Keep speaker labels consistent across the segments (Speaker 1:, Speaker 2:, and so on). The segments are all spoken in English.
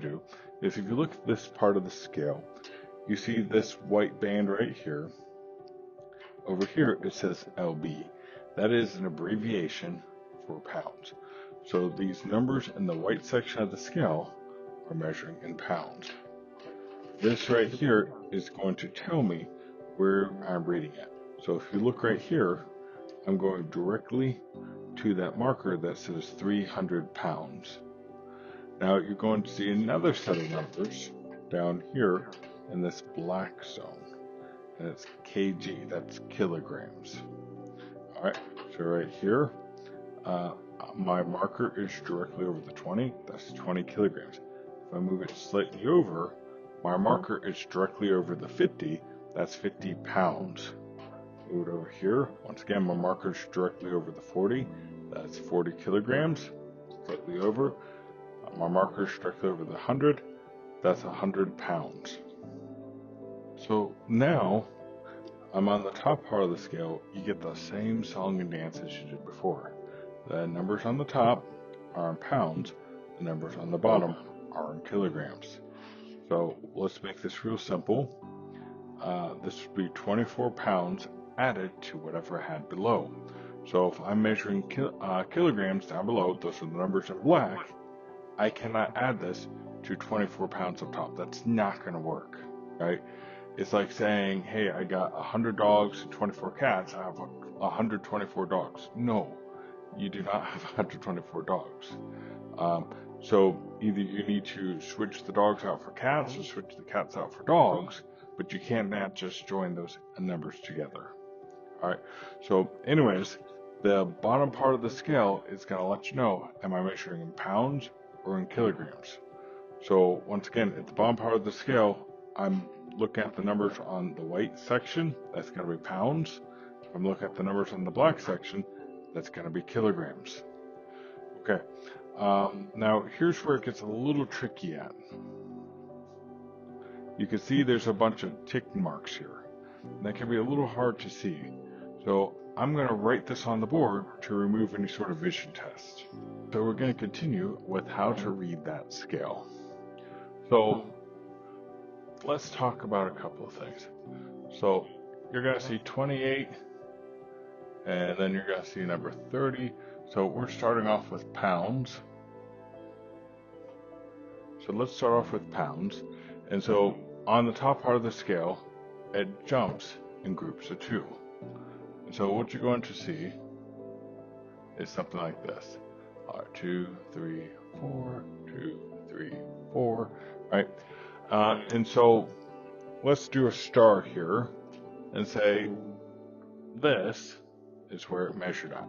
Speaker 1: to do is, if you look at this part of the scale, you see this white band right here. Over here it says LB. That is an abbreviation for pounds. So these numbers in the white section of the scale are measuring in pounds. This right here is going to tell me where I'm reading at. So if you look right here, I'm going directly to that marker that says 300 pounds. Now you're going to see another set of numbers down here in this black zone, and it's kg, that's kilograms. Alright, so right here, my marker is directly over the 20, that's 20 kilograms. If I move it slightly over, my marker is directly over the 50, that's 50 pounds. Move it over here, once again my marker is directly over the 40, that's 40 kilograms. Slightly over, my marker is directly over the 100, that's 100 pounds. So now I'm on the top part of the scale. You get the same song and dance as you did before. The numbers on the top are in pounds, the numbers on the bottom are in kilograms. So let's make this real simple. This would be 24 pounds added to whatever I had below. So if I'm measuring kilograms down below, those are the numbers in black, I cannot add this to 24 pounds up top. That's not going to work, right? It's like saying, hey, I got 100 dogs and 24 cats, I have 124 dogs. No, you do not have 124 dogs. So either you need to switch the dogs out for cats or switch the cats out for dogs, but you can't just join those numbers together. Alright, so anyways, the bottom part of the scale is going to let you know, am I measuring in pounds or in kilograms? So once again, at the bottom part of the scale, I'm looking at the numbers on the white section, that's going to be pounds. If I'm looking at the numbers on the black section, that's going to be kilograms. Okay, now here's where it gets a little tricky at. You can see there's a bunch of tick marks here. That can be a little hard to see. So I'm going to write this on the board to remove any sort of vision test. So we're going to continue with how to read that scale. So let's talk about a couple of things. So you're going to see 28, and then you're going to see number 30. So we're starting off with pounds. So let's start off with pounds. And so on the top part of the scale, it jumps in groups of 2. And so what you're going to see is something like this. 2, 3, 4, 2, 3, 4, right? And so let's do a star here and say this is where it measured at.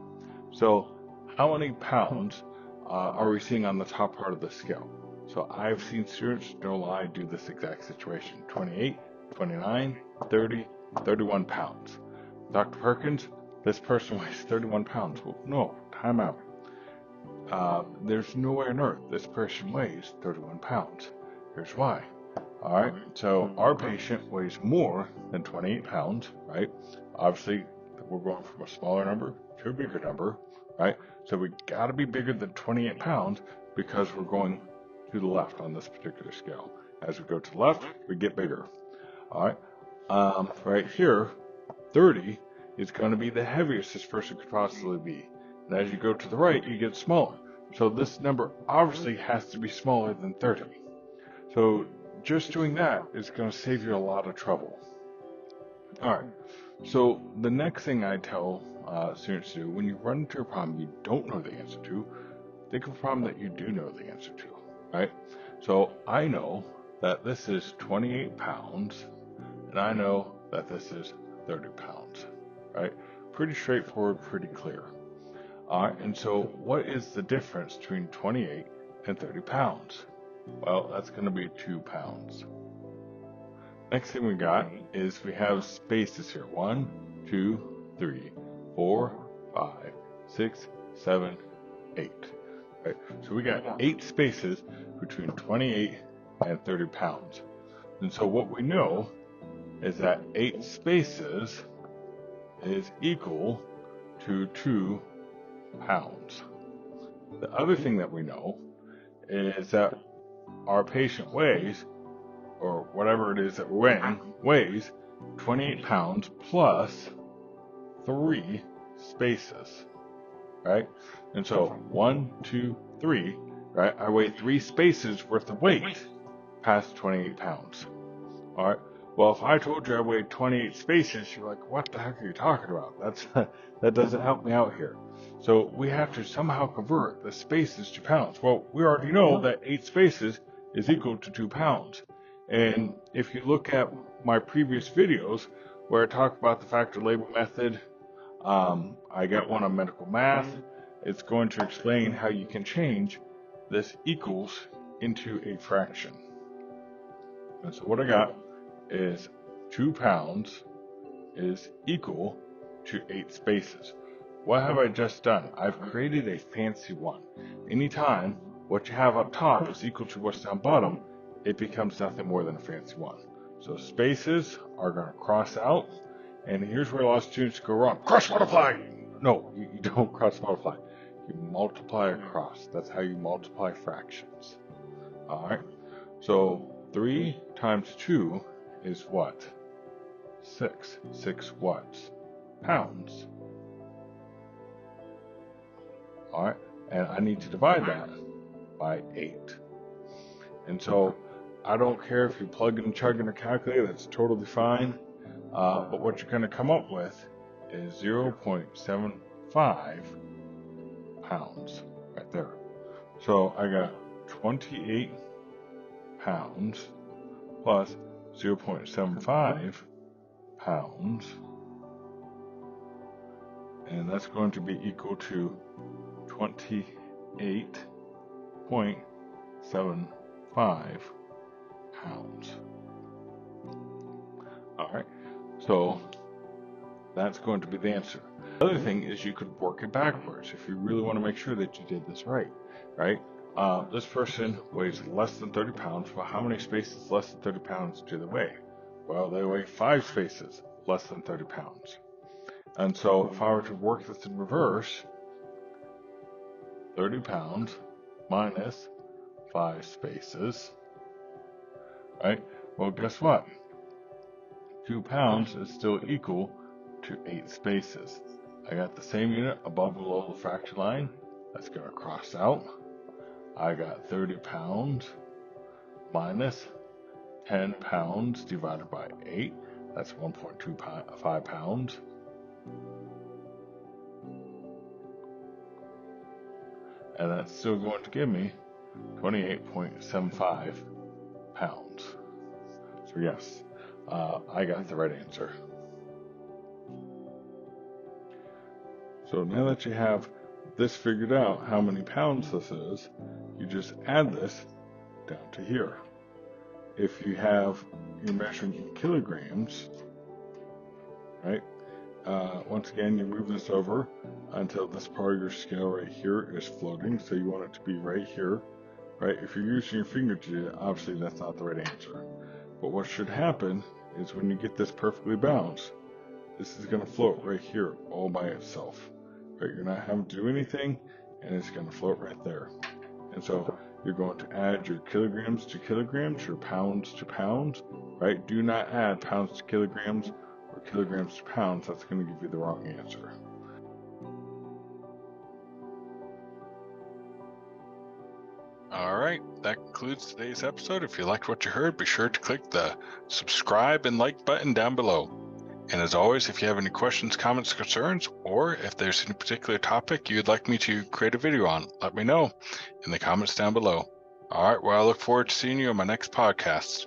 Speaker 1: So how many pounds are we seeing on the top part of the scale? So I've seen students, don't lie, do this exact situation. 28, 29, 30, 31 pounds. Dr. Perkins, this person weighs 31 pounds. Well, no, time out. There's no way on earth this person weighs 31 pounds. Here's why. Alright, so our patient weighs more than 28 pounds, right? Obviously, we're going from a smaller number to a bigger number, right? So we gotta be bigger than 28 pounds because we're going to the left on this particular scale. As we go to the left, we get bigger. Alright, right here, 30 is going to be the heaviest this person could possibly be. And as you go to the right, you get smaller. So this number obviously has to be smaller than 30. So just doing that is going to save you a lot of trouble. Alright, so the next thing I tell students to do, when you run into a problem you don't know the answer to, think of a problem that you do know the answer to. Right? So I know that this is 28 pounds, and I know that this is 30 pounds, right? Pretty straightforward, pretty clear. And so what is the difference between 28 and 30 pounds? Well, that's going to be 2 pounds. Next thing we got is we have spaces here. 1, 2, 3, 4, 5, 6, 7, 8. Right? So we got 8 spaces between 28 and 30 pounds. And so what we know is that 8 spaces is equal to 2 pounds. The other thing that we know is that our patient weighs, or whatever it is that we're weighing, weighs 28 pounds plus 3 spaces, right? And so 1, 2, 3, right? I weigh 3 spaces worth of weight past 28 pounds. All right. Well, if I told you I weighed 28 spaces, you're like, what the heck are you talking about? That doesn't help me out here. So we have to somehow convert the spaces to pounds. Well, we already know that 8 spaces is equal to 2 pounds. And if you look at my previous videos where I talk about the factor label method, I got one on medical math. It's going to explain how you can change this equals into a fraction. And so what I got is 2 pounds is equal to 8 spaces. What have I just done? I've created a fancy one. Anytime what you have up top is equal to what's down bottom, it becomes nothing more than a fancy one. So spaces are going to cross out, and here's where a lot of students go wrong. Cross multiply! No, you don't cross multiply. You multiply across. That's how you multiply fractions. Alright, so 3 times 2 is what? 6. 6 what? Pounds. Alright, and I need to divide that by 8. And so I don't care if you plug and chug in a calculator, that's totally fine. But what you're going to come up with is 0.75 pounds right there. So I got 28 pounds plus 0.75 pounds, and that's going to be equal to 28.75 pounds. Alright, so that's going to be the answer. The other thing is you could work it backwards if you really want to make sure that you did this right? This person weighs less than 30 pounds. Well, how many spaces less than 30 pounds do they weigh? Well, they weigh 5 spaces less than 30 pounds. And so if I were to work this in reverse, 30 pounds minus 5 spaces, right? Well, guess what? 2 pounds is still equal to 8 spaces. I got the same unit above and below the fraction line. That's going to cross out. I got 30 pounds minus 10 pounds divided by 8. That's 1.25 pounds. And that's still going to give me 28.75 pounds. So yes, I got the right answer. So now that you have this figured out, how many pounds this is, you just add this down to here. If you have, you're measuring in kilograms, right? Once again, you move this over until this part of your scale right here is floating. So you want it to be right here, right? If you're using your finger to do it, obviously that's not the right answer. But what should happen is when you get this perfectly balanced, this is going to float right here all by itself, right? You're not having to do anything, and it's going to float right there. And so you're going to add your kilograms to kilograms, your pounds to pounds, right? Do not add pounds to kilograms or kilograms to pounds. That's going to give you the wrong answer. All right, that concludes today's episode. If you liked what you heard, be sure to click the subscribe and like button down below. And as always, if you have any questions, comments, concerns, or if there's any particular topic you'd like me to create a video on, let me know in the comments down below. All right, well, I look forward to seeing you on my next podcast.